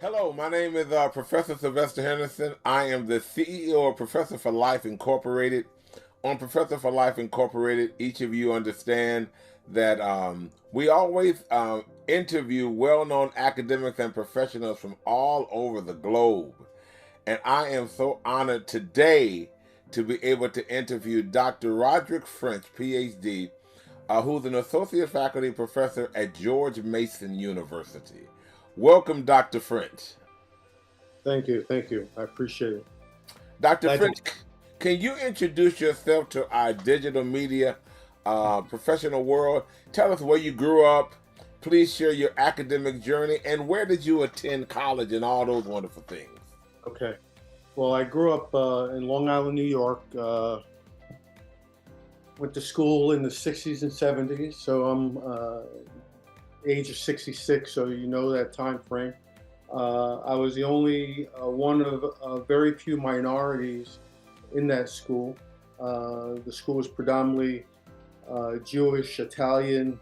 Hello, my name is Professor Sylvester Henderson. I am the CEO of Professor for Life Incorporated. On Professor for Life Incorporated, each of you understand that we always interview well known academics and professionals from all over the globe. And I am so honored today to be able to interview Dr. Roderick French, Ph.D., who's an associate faculty professor at George Mason University. Welcome, Dr. French. Thank you. Thank you. I appreciate it. Dr. Glad to, French, can you introduce yourself to our digital media professional world? Tell us where you grew up. Please share your academic journey and where did you attend college and all those wonderful things. okay. Well, I grew up in Long Island, New York. Went to school in the 60s and 70s. So I'm age of 66. So you know that time frame. I was the only one of very few minorities in that school. The school was predominantly Jewish, Italian,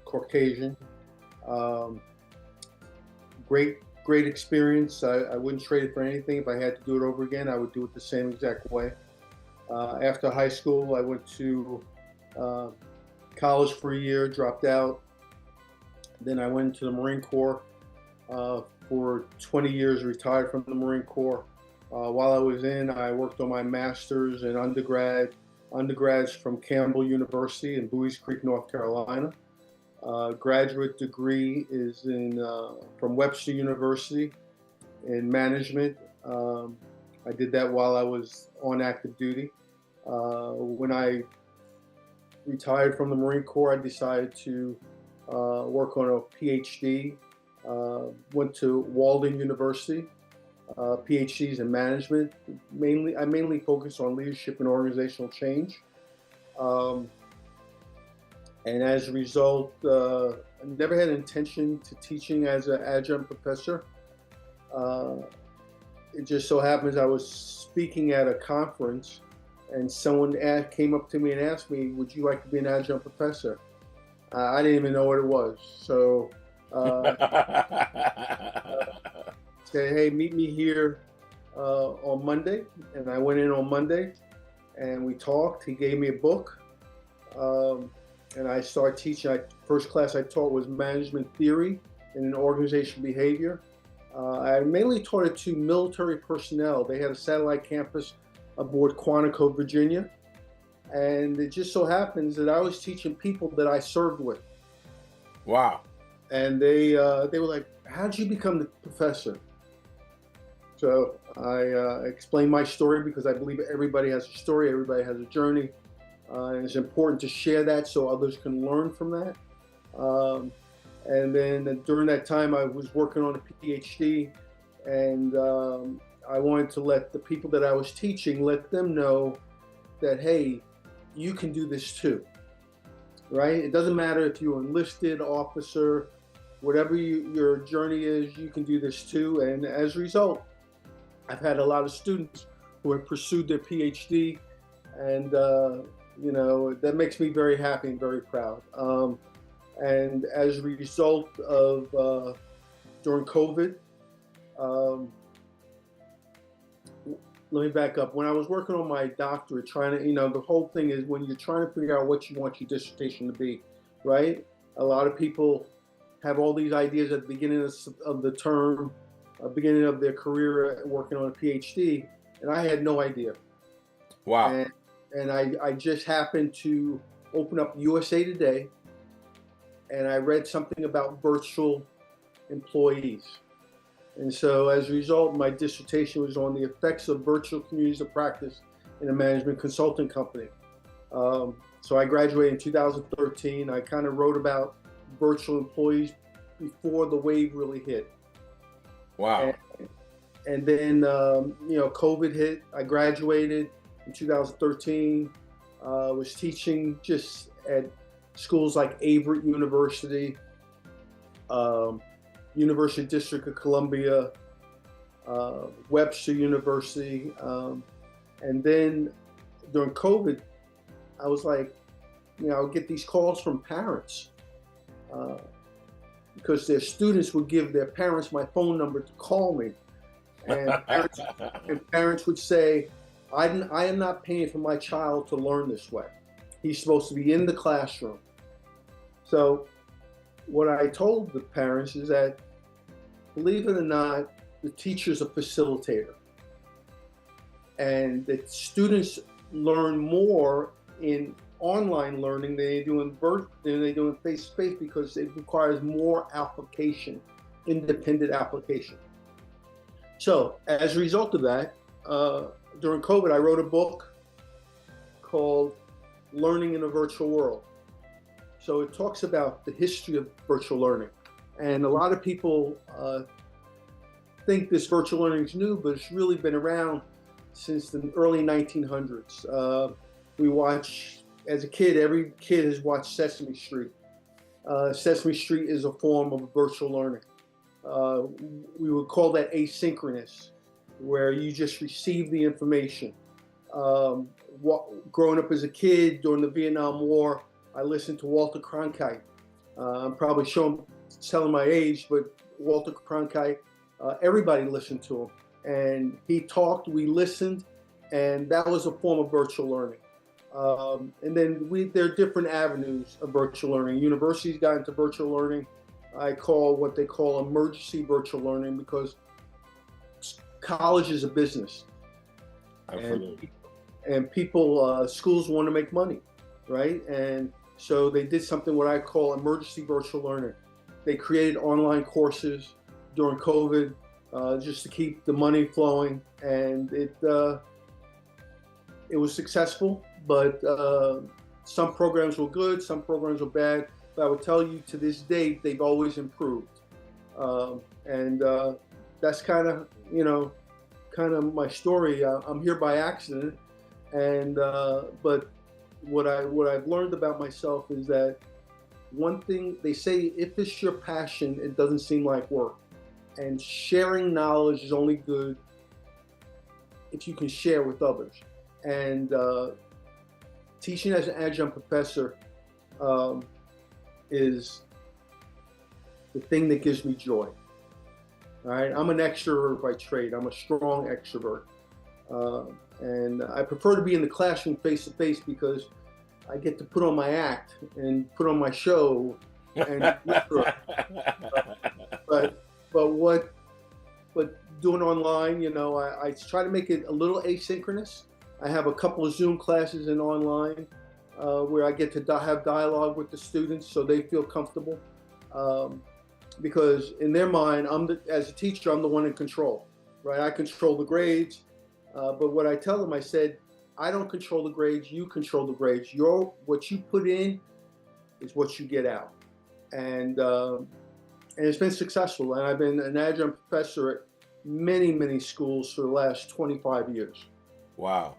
Caucasian. Um, great experience. I wouldn't trade it for anything. If I had to do it over again, I would do it the same exact way. After high school, I went to college for a year, dropped out. Then I went to the Marine Corps for 20 years, retired from the Marine Corps. While I was in, I worked on my master's and undergrads from Campbell University in Buies Creek, North Carolina. Graduate degree is from Webster University in management. I did that while I was on active duty. When I retired from the Marine Corps, I decided to work on a Ph.D. Went to Walden University, PhDs in management. I mainly focus on leadership and organizational change. And as a result, I never had intention to teaching as an adjunct professor. It just so happens I was speaking at a conference and someone came up to me and asked me, would you like to be an adjunct professor? I didn't even know what it was. So said, hey, meet me here on Monday. And I went in on Monday and we talked. He gave me a book. And I started teaching. First class I taught was management theory and organizational behavior. I mainly taught it to military personnel. They had a satellite campus aboard Quantico, Virginia. And it just so happens that I was teaching people that I served with. Wow. And they were like, how did you become the professor? So I explained my story because I believe everybody has a story, everybody has a journey. And it's important to share that so others can learn from that. And then during that time, I was working on a PhD, and I wanted to let the people that I was teaching, let them know that, hey, you can do this too, right? It doesn't matter if you're enlisted, officer, whatever your journey is, you can do this too. And as a result, I've had a lot of students who have pursued their PhD, and that makes me very happy and very proud. And as a result of during COVID, let me back up. When I was working on my doctorate, trying to, the whole thing is when you're trying to figure out what you want your dissertation to be, right? A lot of people have all these ideas at the beginning of the term, beginning of their career working on a PhD, and I had no idea. Wow. And I just happened to open up USA Today, and I read something about virtual employees. And so as a result, my dissertation was on the effects of virtual communities of practice in a management consulting company. So I graduated in 2013. I kind of wrote about virtual employees before the wave really hit. Wow. And then, COVID hit. I graduated in 2013. Was teaching just at schools like Averett University, University District of Columbia, Webster University. And then during COVID, I was like, I would get these calls from parents. because their students would give their parents my phone number to call me. And parents would say, I am not paying for my child to learn this way. He's supposed to be in the classroom. So what I told the parents is that, believe it or not, the teacher's a facilitator. And that students learn more in online learning than they do in face-to-face, because it requires more application, independent application. So as a result of that, during COVID, I wrote a book called Learning in a Virtual World. So it talks about the history of virtual learning. And a lot of people think this virtual learning is new, but it's really been around since the early 1900s. We watch, as a kid, every kid has watched Sesame Street. Sesame Street is a form of virtual learning. We would call that asynchronous, where you just receive the information. Growing up as a kid during the Vietnam War, I listened to Walter Cronkite. I'm probably telling my age, but Walter Cronkite, everybody listened to him. And he talked, we listened, and that was a form of virtual learning. And then there are different avenues of virtual learning. Universities got into virtual learning. I call what they call emergency virtual learning, because college is a business. Absolutely. And people, schools want to make money, right? And so they did something what I call emergency virtual learning. They created online courses during COVID just to keep the money flowing, and it was successful. But some programs were good, some programs were bad. But I would tell you, to this date, they've always improved. And that's kind of my story. I'm here by accident, and but what I've learned about myself is that one thing they say: if it's your passion, it doesn't seem like work. And sharing knowledge is only good if you can share with others. And teaching as an adjunct professor is the thing that gives me joy. All right, I'm an extrovert by trade. I'm a strong extrovert, and I prefer to be in the classroom face to face, because I get to put on my act and put on my show. And but doing online, I try to make it a little asynchronous. I have a couple of Zoom classes in online where I get to have dialogue with the students, so they feel comfortable. Because in their mind, as a teacher, I'm the one in control, right? I control the grades, but what I tell them, I said, I don't control the grades, you control the grades. What you put in is what you get out. And it's been successful. And I've been an adjunct professor at many, many schools for the last 25 years. Wow.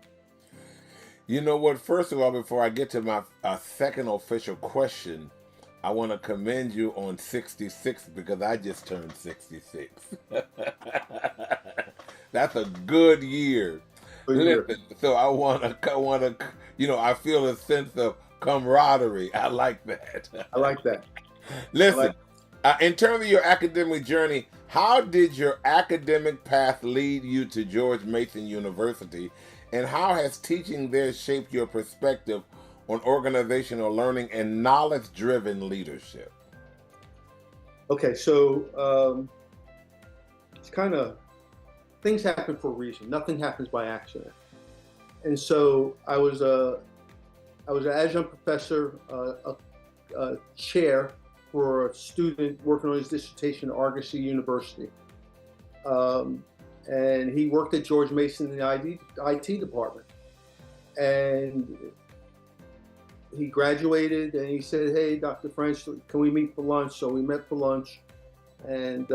You know what? First of all, before I get to my second official question, I want to commend you on 66, because I just turned 66. That's a good year. Listen, so I want to, I feel a sense of camaraderie. I like that. I like that. Listen, in terms of your academic journey, how did your academic path lead you to George Mason University, and how has teaching there shaped your perspective on organizational learning and knowledge-driven leadership? Okay, so it's kind of, things happen for a reason. Nothing happens by accident. And so I was an adjunct professor, a chair for a student working on his dissertation at Roderick University. And he worked at George Mason in the IT department. And he graduated, and he said, "Hey, Dr. French, can we meet for lunch?" So we met for lunch. And,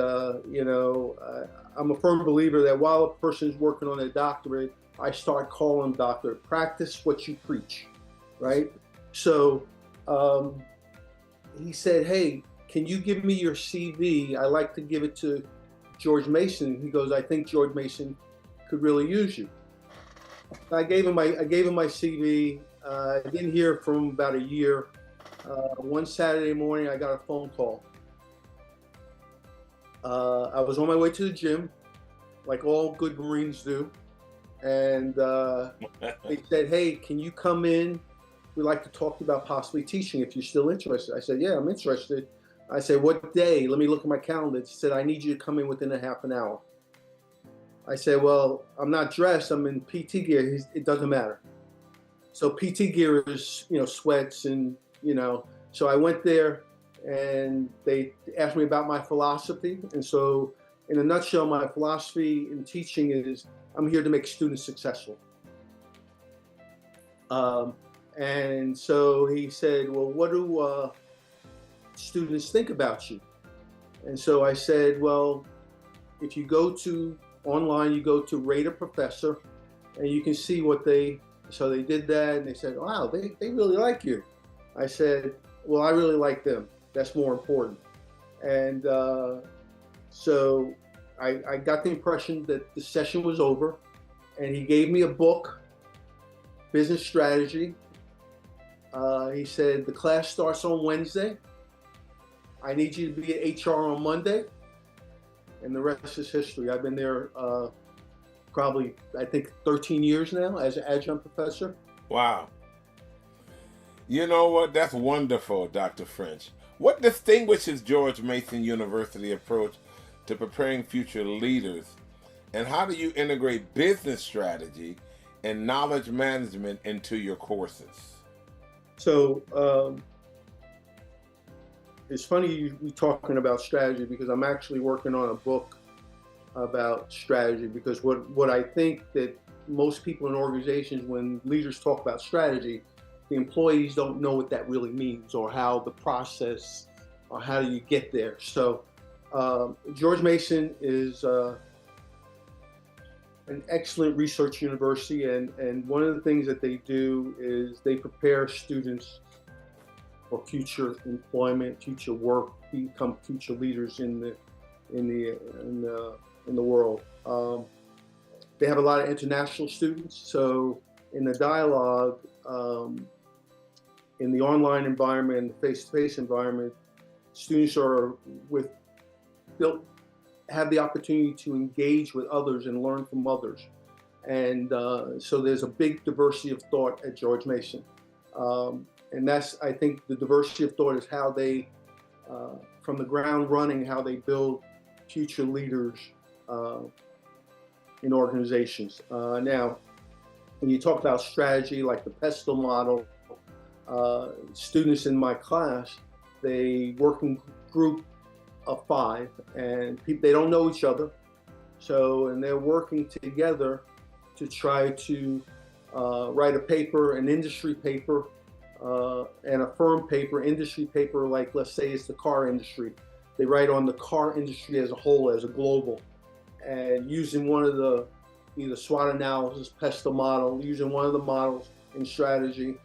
I'm a firm believer that while a person is working on their doctorate, I start calling doctorate. Practice what you preach, right? So he said, "Hey, can you give me your CV? I like to give it to George Mason." He goes, "I think George Mason could really use you." I gave him my CV. I didn't hear from him about a year. One Saturday morning, I got a phone call. I was on my way to the gym, like all good Marines do, and they said, "Hey, can you come in? We'd like to talk about possibly teaching if you're still interested." I said, "Yeah, I'm interested." I said, "What day?" Let me look at my calendar. She said, "I need you to come in within a half an hour." I said, "Well, I'm not dressed. I'm in PT gear." It doesn't matter. So PT gear is, sweats and, so I went there and they asked me about my philosophy. And so in a nutshell, my philosophy in teaching is I'm here to make students successful. And so he said, "Well, what do students think about you?" And so I said, "Well, if you go to online, you go to Rate a Professor and you can see what so they did that and they said, "Wow, they really like you." I said, "Well, I really like them. That's more important." And so I got the impression that the session was over and he gave me a book, Business Strategy. He said, "The class starts on Wednesday. I need you to be at HR on Monday." And the rest is history. I've been there probably, I think, 13 years now as an adjunct professor. Wow. You know what? That's wonderful, Dr. French. What distinguishes George Mason University approach to preparing future leaders? And how do you integrate business strategy and knowledge management into your courses? So it's funny you talking about strategy because I'm actually working on a book about strategy because what I think that most people in organizations, when leaders talk about strategy, the employees don't know what that really means or how the process or how do you get there. So George Mason is an excellent research university, and one of the things that they do is they prepare students for future employment, future work, become future leaders in the world. They have a lot of international students, so in the dialogue, in the online environment, the face-to-face environment, students have the opportunity to engage with others and learn from others. And so there's a big diversity of thought at George Mason. And that's, I think, the diversity of thought is how they, from the ground running, how they build future leaders in organizations. Now, when you talk about strategy, like the PESTEL model, students in my class, they work in group of 5, and they don't know each other. And they're working together to try to write a paper, an industry paper, and a firm paper, industry paper, like let's say it's the car industry. They write on the car industry as a whole, as a global, and using one of the either SWOT analysis, PESTEL model, using one of the models in strategy.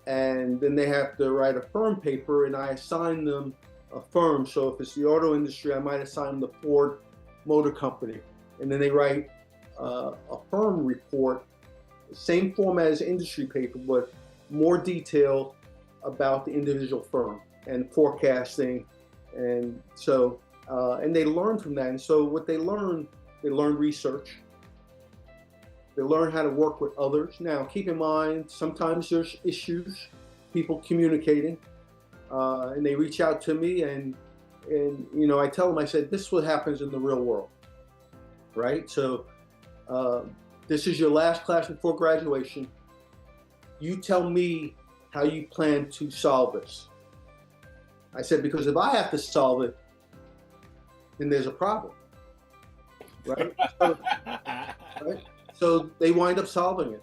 And then they have to write a firm paper, and I assign them a firm. So if it's the auto industry, I might assign them the Ford Motor Company. And then they write a firm report, same format as industry paper, but more detail about the individual firm and forecasting. And so, and they learn from that. And so what they learn research. They learn how to work with others. Now, keep in mind, sometimes there's issues, people communicating, and they reach out to me and I tell them, I said, this is what happens in the real world, right? So this is your last class before graduation. You tell me how you plan to solve this. I said, because if I have to solve it, then there's a problem, right? So they wind up solving it,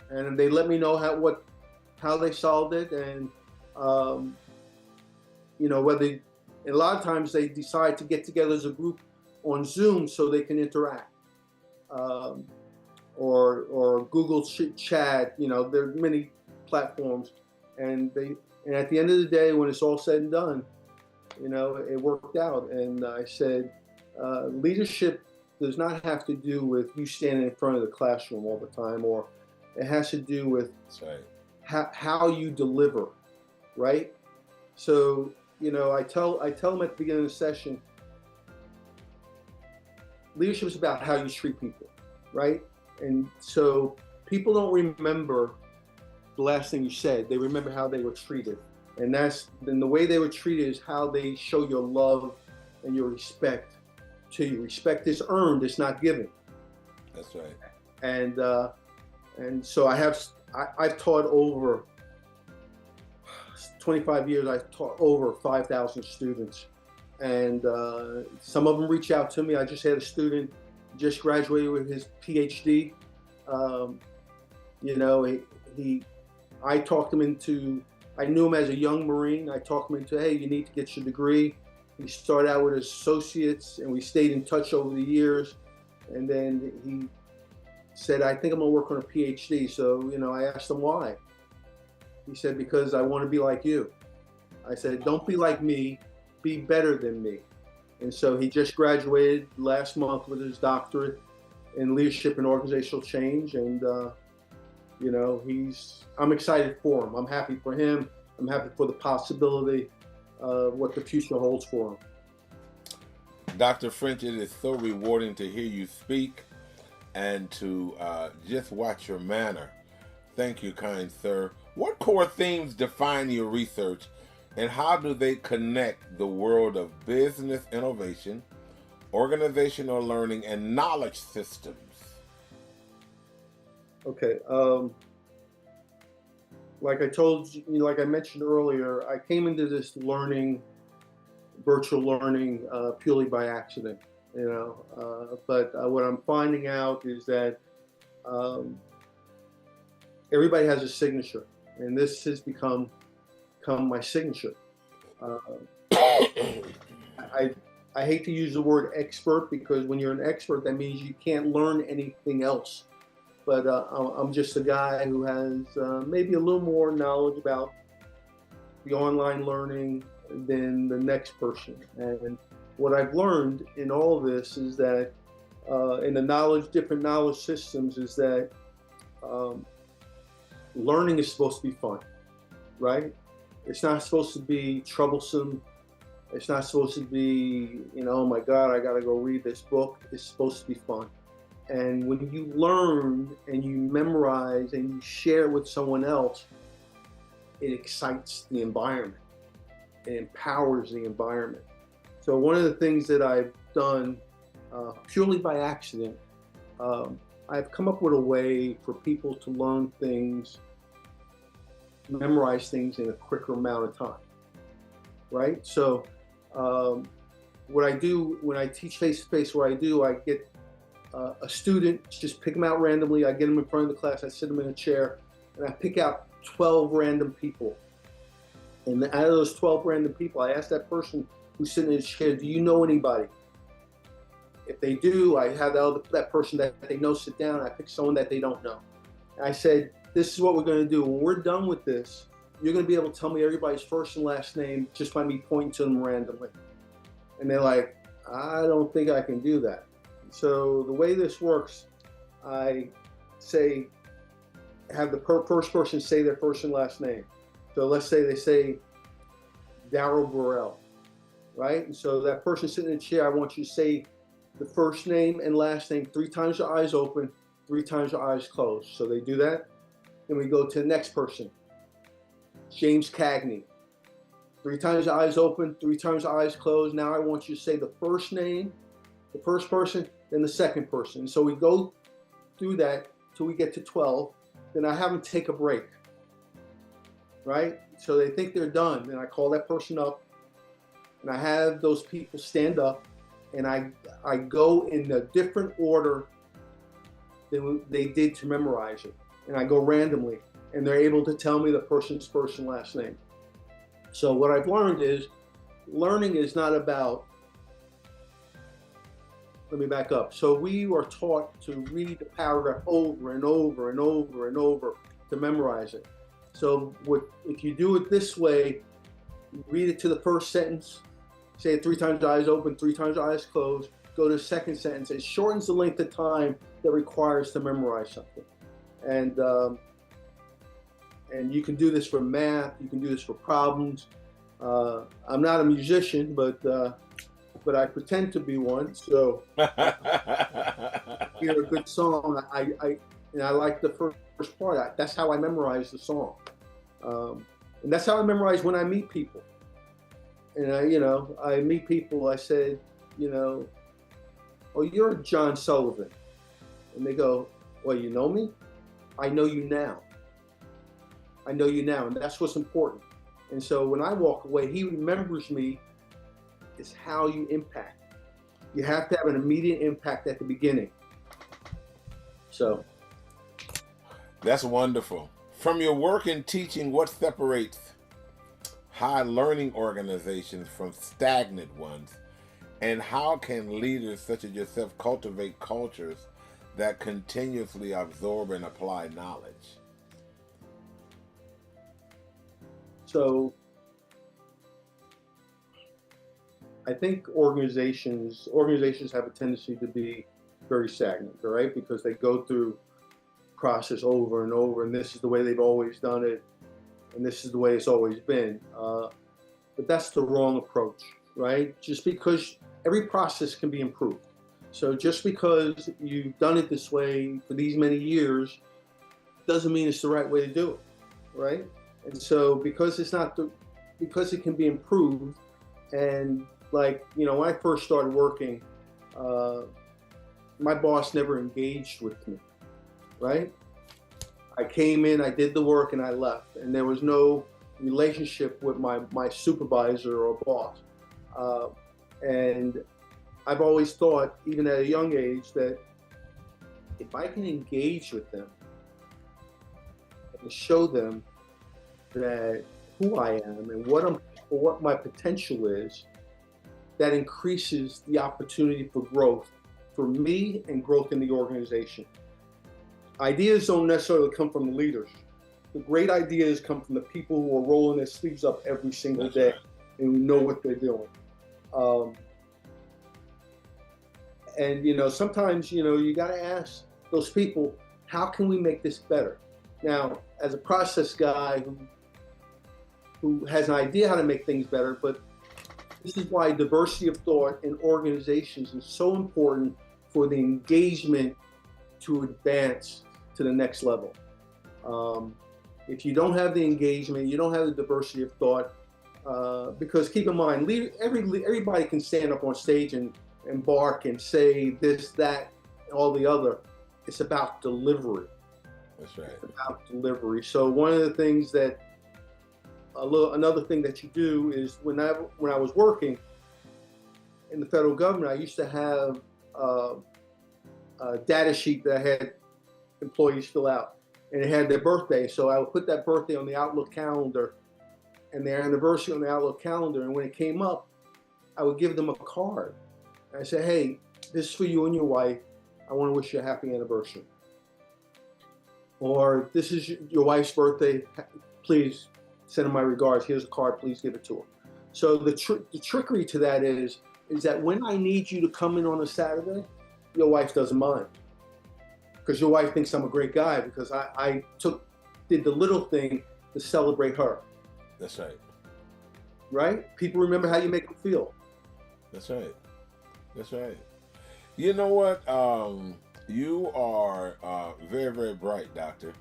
and they let me know how they solved it, and whether. And a lot of times they decide to get together as a group on Zoom so they can interact, or Google Chat. There are many platforms, and at the end of the day, when it's all said and done, it worked out. And I said, leadership does not have to do with you standing in front of the classroom all the time, or it has to do with how you deliver, right? So, I tell them at the beginning of the session, leadership is about how you treat people, right? And so people don't remember the last thing you said. They remember how they were treated. And then the way they were treated is how they show your love and your respect to you. Respect is earned, it's not given. That's right. And so I've taught over 25 years, I've taught over 5,000 students. And some of them reach out to me. I just had a student just graduated with his Ph.D. I talked him into, I knew him as a young Marine. I talked him into, hey, you need to get your degree. He started out with his associates, and we stayed in touch over the years. And then he said, I think I'm gonna work on a PhD. So, I asked him why. He said, because I want to be like you. I said, don't be like me, be better than me. And so he just graduated last month with his doctorate in leadership and organizational change. And, I'm excited for him. I'm happy for him. I'm happy for the possibility of what the future holds for him. Dr. French, it is so rewarding to hear you speak and to just watch your manner. Thank you, kind sir. What core themes define your research, and how do they connect the world of business innovation, organizational learning, and knowledge systems? Okay. Like I told you, like I mentioned earlier, I came into this virtual learning, purely by accident, but what I'm finding out is that everybody has a signature, and this has become my signature. I hate to use the word expert, because when you're an expert, that means you can't learn anything else. But I'm just a guy who has maybe a little more knowledge about the online learning than the next person. And what I've learned in all of this is that in the different knowledge systems, is that learning is supposed to be fun, right? It's not supposed to be troublesome. It's not supposed to be, oh my God, I gotta go read this book. It's supposed to be fun. And when you learn and you memorize and you share with someone else, it excites the environment. It empowers the environment. So one of the things that I've done purely by accident, I've come up with a way for people to learn things, memorize things in a quicker amount of time, right? So what I do when I teach face-to-face, I get a student, just pick them out randomly. I get them in front of the class, I sit them in a chair, and I pick out 12 random people. And out of those 12 random people, I ask that person who's sitting in a chair, do you know anybody? If they do, I have that person that they know sit down. I pick someone that they don't know. And I said, this is what we're going to do. When we're done with this, you're going to be able to tell me everybody's first and last name just by me pointing to them randomly. And they're like, I don't think I can do that. So the way this works, I have the first person say their first and last name. So let's say they say Darryl Burrell, right? And so that person sitting in the chair, I want you to say the first name and last name 3 times your eyes open, 3 times your eyes closed. So they do that. Then we go to the next person, James Cagney. 3 times your eyes open, 3 times your eyes closed. Now I want you to say the first name, the first person, then the second person. So we go through that till we get to 12. Then I have them take a break, right? So they think they're done. Then I call that person up, and I have those people stand up, and I go in a different order than they did to memorize it. And I go randomly, and they're able to tell me the person's first and last name. So what I've learned is, learning is not about, let me back up. So we are taught to read the paragraph over and over and over and over to memorize it. So if you do it this way, read it to the first sentence, say it 3 times your eyes open, 3 times your eyes closed, go to the second sentence. It shortens the length of time that requires to memorize something. And you can do this for math, you can do this for problems. I'm not a musician, but I pretend to be one. So hear a good song, and I like the first part. That's how I memorize the song, and that's how I memorize when I meet people. And I meet people. I said, oh, you're John Sullivan, and they go, well, you know me? I know you now. I know you now, and that's what's important. And so when I walk away, he remembers me. Is how you impact. You have to have an immediate impact at the beginning. So that's wonderful. From your work in teaching, what separates high learning organizations from stagnant ones? And how can leaders such as yourself cultivate cultures that continuously absorb and apply knowledge? So I think organizations have a tendency to be very stagnant, all right? Because they go through process over and over, and this is the way they've always done it, and this is the way it's always been. But that's the wrong approach, right? Just because every process can be improved. So just because you've done it this way for these many years doesn't mean it's the right way to do it, right? And so because it can be improved, and like, when I first started working, my boss never engaged with me, right? I came in, I did the work, and I left. And there was no relationship with my supervisor or boss. And I've always thought, even at a young age, that if I can engage with them and show them that who I am and what my potential is, that increases the opportunity for growth for me and growth in the organization. Ideas don't necessarily come from the leaders. The great ideas come from the people who are rolling their sleeves up every single day and who know what they're doing. And sometimes you got to ask those people, how can we make this better? Now, as a process guy who has an idea how to make things better, but this is why diversity of thought in organizations is so important for the engagement to advance to the next level. If you don't have the engagement, you don't have the diversity of thought, because keep in mind, everybody can stand up on stage and bark and say this, that, all the other. It's about delivery. That's right. It's about delivery. So one of the things another thing that you do is when I was working in the federal government, I used to have a data sheet that I had employees fill out, and it had their birthday. So I would put that birthday on the Outlook calendar and their anniversary on the Outlook calendar. And when it came up, I would give them a card. And I said, hey, this is for you and your wife. I want to wish you a happy anniversary. Or this is your wife's birthday. Please send her my regards. Here's a card. Please give it to her. So the trickery to that is that when I need you to come in on a Saturday, your wife doesn't mind, because your wife thinks I'm a great guy because I did the little thing to celebrate her. That's right. Right? People remember how you make them feel. That's right. That's right. You know what? You are very, very bright, Doctor.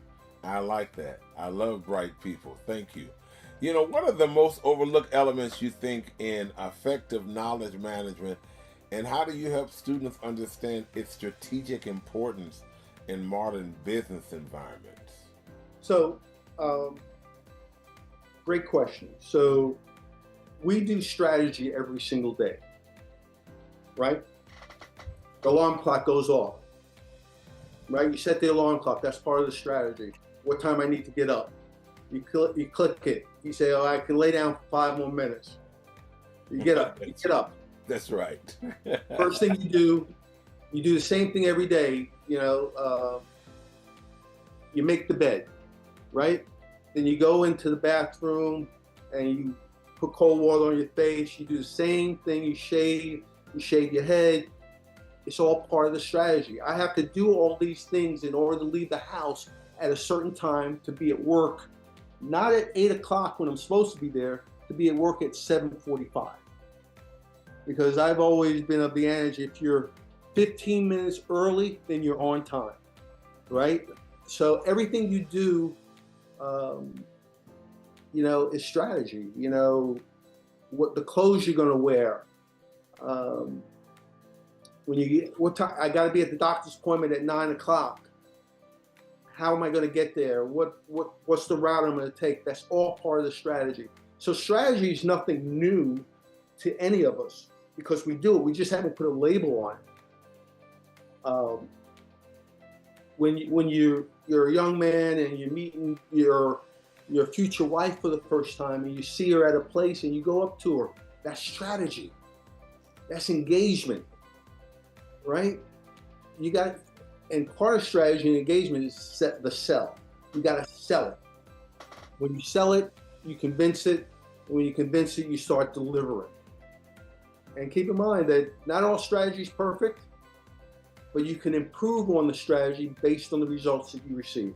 I like that. I love bright people. Thank you. What are the most overlooked elements you think in effective knowledge management, and how do you help students understand its strategic importance in modern business environments? So, great question. So, we do strategy every single day, right? The alarm clock goes off, right? You set the alarm clock. That's part of the strategy. What time I need to get up. You click it. You say, oh, I can lay down for 5 more minutes. You get up. You get up. That's right. First thing you do the same thing every day. You make the bed, right? Then you go into the bathroom and you put cold water on your face. You do the same thing. You shave your head. It's all part of the strategy. I have to do all these things in order to leave the house at a certain time, to be at work, not at 8 o'clock when I'm supposed to be there, to be at work at 7:45. Because I've always been of the adage, if you're 15 minutes early, then you're on time, right? So everything you do, is strategy. What the clothes you're going to wear. When you get, what time I got to be at the doctor's appointment at 9 o'clock. How am I going to get there? What's the route I'm going to take? That's all part of the strategy. So strategy is nothing new to any of us because we do it. We just haven't put a label on it. When you're a young man and you're meeting your future wife for the first time and you see her at a place and you go up to her, that's strategy. That's engagement, right? And part of strategy and engagement is set the sell. You got to sell it. When you sell it, you convince it. And when you convince it, you start delivering. And keep in mind that not all strategy is perfect, but you can improve on the strategy based on the results that you receive.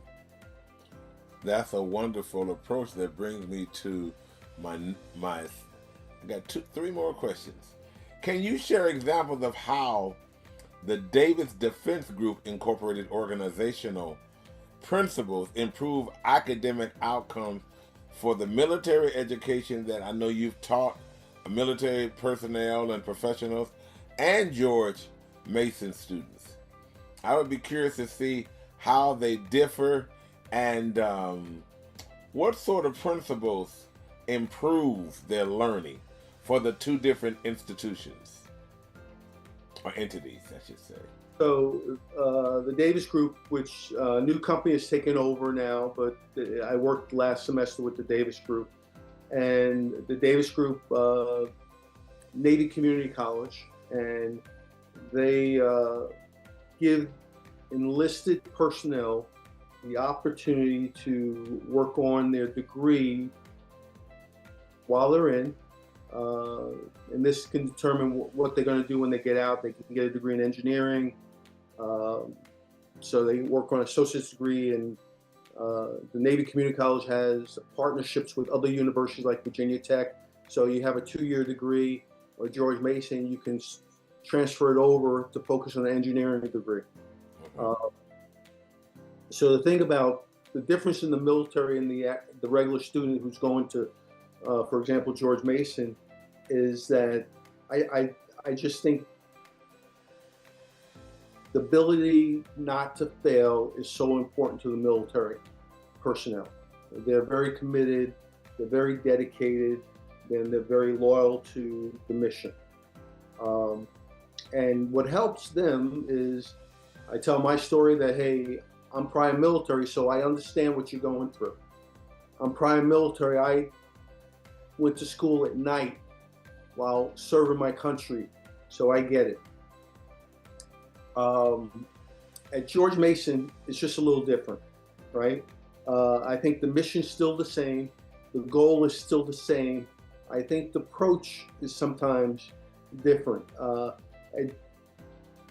That's a wonderful approach that brings me to my I got three more questions. Can you share examples of how the Davis Defense Group Incorporated organizational principles improve academic outcomes for the military education that I know you've taught military personnel and professionals and George Mason students? I would be curious to see how they differ and what sort of principles improve their learning for the two different institutions or entities, I should say. So the Davis Group, which a new company has taken over now, but I worked last semester with the Davis Group, and the Davis Group, Navy Community College, and they give enlisted personnel the opportunity to work on their degree while they're in. And this can determine what they're going to do when they get out. They can get a degree in engineering. So they work on an associate's degree, and the Navy Community College has partnerships with other universities like Virginia Tech. So you have a 2-year degree, or George Mason, you can transfer it over to focus on an engineering degree. So the thing about the difference in the military and the regular student who's going to, for example, George Mason, is that I just think the ability not to fail is so important to the military personnel. They're very committed, they're very dedicated, and they're very loyal to the mission. And what helps them is I tell my story that, hey, I'm prior military, so I understand what you're going through. I'm prior military. I went to school at night while serving my country, so I get it. At George Mason, it's just a little different, right? I think the mission's still the same. The goal is still the same. I think the approach is sometimes different. At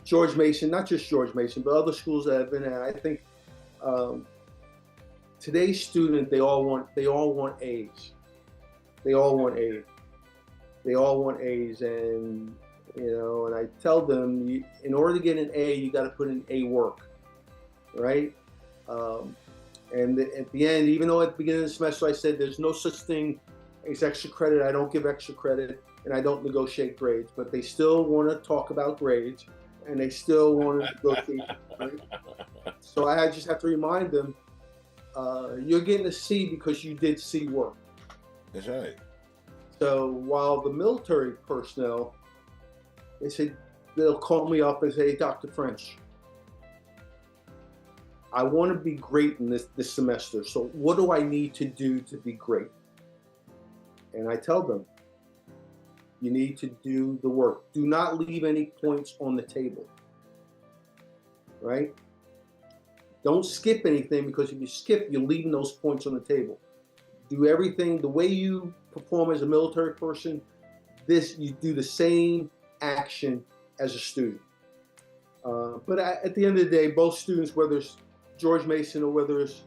George Mason, not just George Mason, but other schools that I've been at, I think today's student, they all want A's. They all want A's. They all want A's, and and I tell them, in order to get an A, you got to put in A work, right? And at the end, even though at the beginning of the semester I said there's no such thing as extra credit, I don't give extra credit, and I don't negotiate grades, but they still want to talk about grades, and they still want to negotiate. Right? So I just have to remind them, you're getting a C because you did C work. That's right. So while the military personnel, they'll call me up and say, hey, Dr. French, I want to be great in this semester. So what do I need to do to be great? And I tell them, you need to do the work. Do not leave any points on the table, right? Don't skip anything, because if you skip, you're leaving those points on the table. Do everything the way you perform as a military person. You do the same action as a student. But at the end of the day, both students, whether it's George Mason or whether it's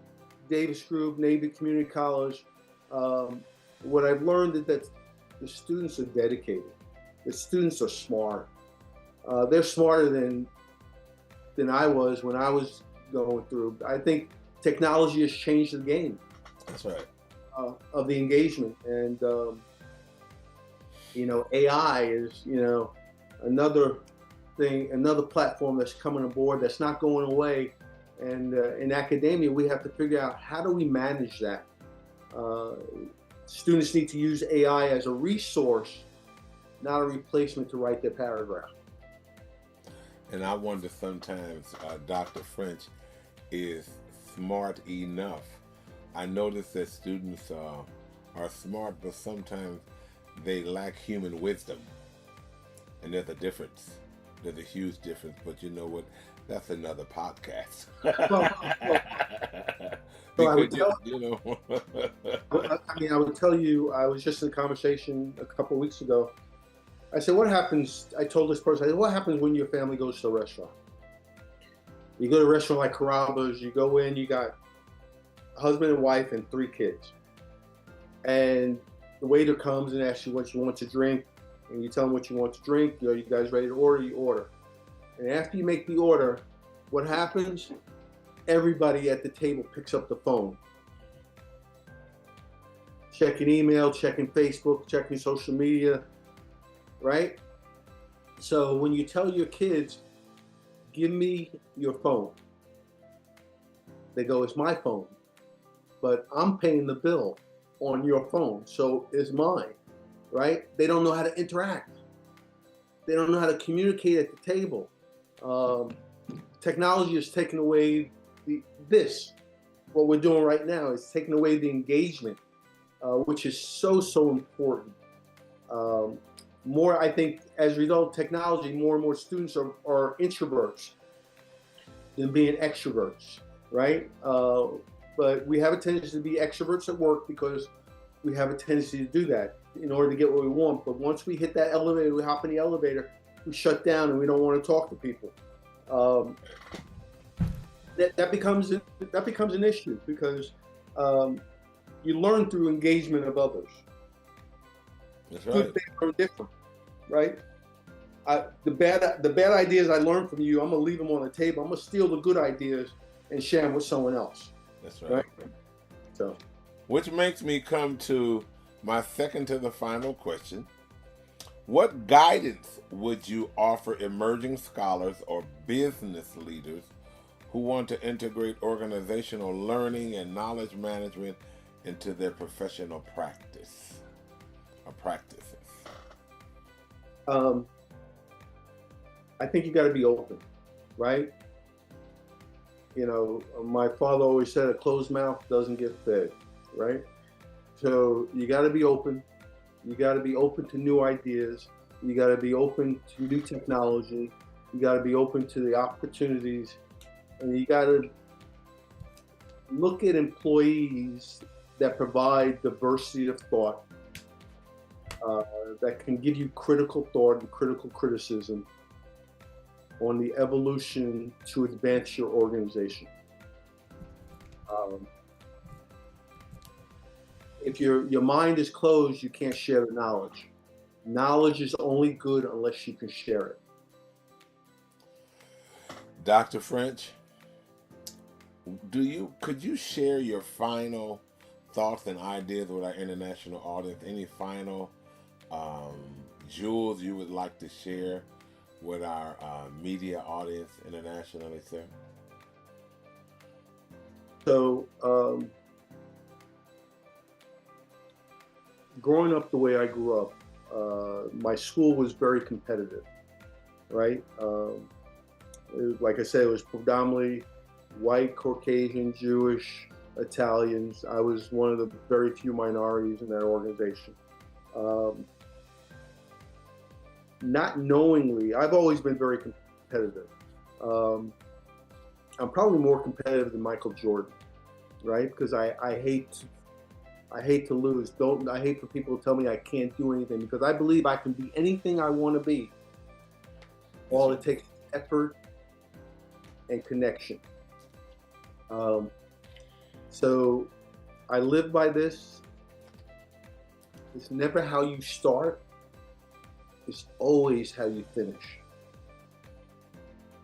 Davis Group, Navy Community College, what I've learned is that the students are dedicated. The students are smart. They're smarter than I was when I was going through. I think technology has changed the game. That's right. Of the engagement, and AI is another thing, another platform that's coming aboard that's not going away. And in academia, we have to figure out how do we manage that. Students need to use AI as a resource, not a replacement to write their paragraph. And I wonder sometimes Dr. French is smart enough. I notice that students are smart, but sometimes they lack human wisdom. And there's a difference. There's a huge difference. But you know what? That's another podcast. I would tell you, I was just in a conversation a couple of weeks ago. I said, what happens? I told this person, I said, what happens when your family goes to a restaurant? You go to a restaurant like Carrabba's, you go in, you got a husband and wife and 3 kids. And the waiter comes and asks you what you want to drink, and you tell him what you want to drink. You guys ready to order? You order. And after you make the order, what happens? Everybody at the table picks up the phone. Checking email, checking Facebook, checking social media, right? So when you tell your kids, give me your phone, they go, it's my phone, but I'm paying the bill on your phone, so it's mine, right? They don't know how to interact. They don't know how to communicate at the table. Technology has taken away what we're doing right now is taking away the engagement, which is so important. I think as a result of technology, more and more students are introverts than being extroverts, right? But we have a tendency to be extroverts at work because we have a tendency to do that in order to get what we want. But once we hit that elevator, we hop in the elevator, we shut down and we don't want to talk to people. That becomes an issue because you learn through engagement of others. That's right. Good things are different, right? The bad ideas I learned from you, I'm gonna leave them on the table. I'm gonna steal the good ideas and share them with someone else. That's right. So, which makes me come to my second to the final question. What guidance would you offer emerging scholars or business leaders who want to integrate organizational learning and knowledge management into their professional practice or practices? I think you got to be open, right? My father always said a closed mouth doesn't get fed, right? So you got to be open. You got to be open to new ideas. You got to be open to new technology. You got to be open to the opportunities. And you got to look at employees that provide diversity of thought, that can give you critical thought and critical criticism on the evolution to advance your organization. If your mind is closed, you can't share the knowledge. Knowledge is only good unless you can share it. Dr. French, could you share your final thoughts and ideas with our international audience? Any final jewels you would like to share with our media audience internationally, sir? So, growing up the way I grew up, my school was very competitive, right? Like I said, it was predominantly white, Caucasian, Jewish, Italians. I was one of the very few minorities in that organization. Not knowingly, I've always been very competitive. I'm probably more competitive than Michael Jordan, right? Because I hate to lose. I hate for people to tell me I can't do anything, because I believe I can be anything I want to be. All it takes is effort and connection. So I live by this. It's never how you start. It's always how you finish.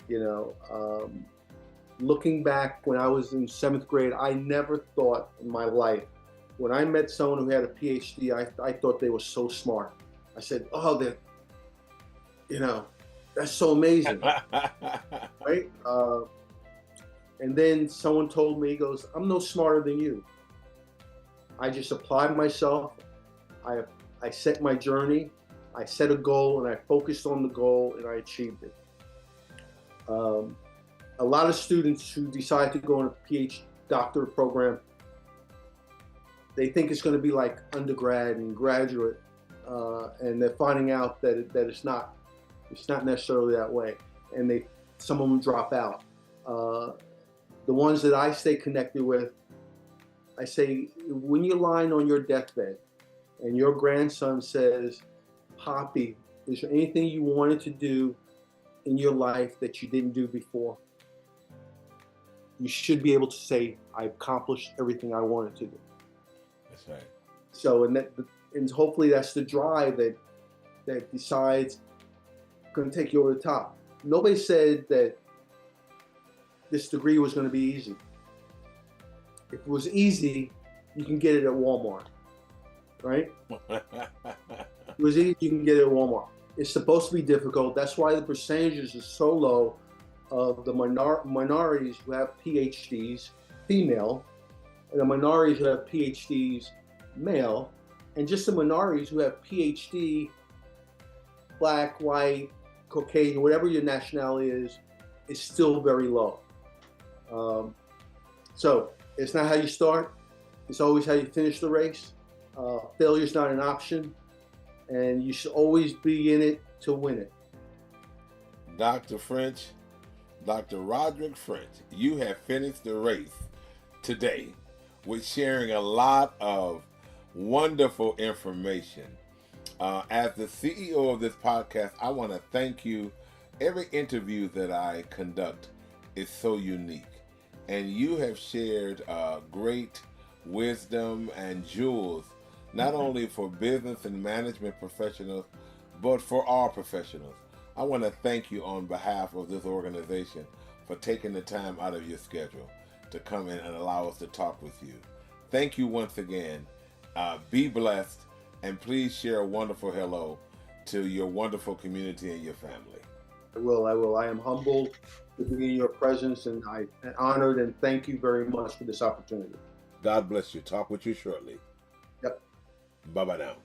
You know, looking back when I was in 7th grade, I never thought in my life, when I met someone who had a Ph.D., I thought they were so smart. I said, oh, they're, you know, that's so amazing, right? And then someone told me, he goes, I'm no smarter than you. I just applied myself. I set my journey. I set a goal and I focused on the goal and I achieved it. A lot of students who decide to go on a PhD doctorate program, they think it's going to be like undergrad and graduate, and they're finding out that it's not necessarily that way, and some of them drop out. The ones that I stay connected with, I say, when you're lying on your deathbed and your grandson says, Poppy, is there anything you wanted to do in your life that you didn't do before? You should be able to say, I accomplished everything I wanted to do. That's right. So, and hopefully that's the drive that decides going to take you over the top. Nobody said that this degree was going to be easy. If it was easy, you can get it at Walmart, right? If it was easy, you can get it at Walmart. It's supposed to be difficult. That's why the percentages are so low of the minorities who have PhDs, female, and the minorities who have PhDs, male, and just the minorities who have PhD, black, white, Caucasian, whatever your nationality is still very low. So it's not how you start. It's always how you finish the race. Failure is not an option, and you should always be in it to win it. Dr. French, Dr. Roderick French, you have finished the race today with sharing a lot of wonderful information. As the CEO of this podcast, I want to thank you. Every interview that I conduct is so unique, and you have shared great wisdom and jewels, not only for business and management professionals, but for all professionals. I want to thank you on behalf of this organization for taking the time out of your schedule to come in and allow us to talk with you. Thank you once again. Be blessed, and please share a wonderful hello to your wonderful community and your family. I will. I am humbled to be in your presence, and I'm honored, and thank you very much for this opportunity. God bless you. Talk with you shortly. Yep. Bye-bye now.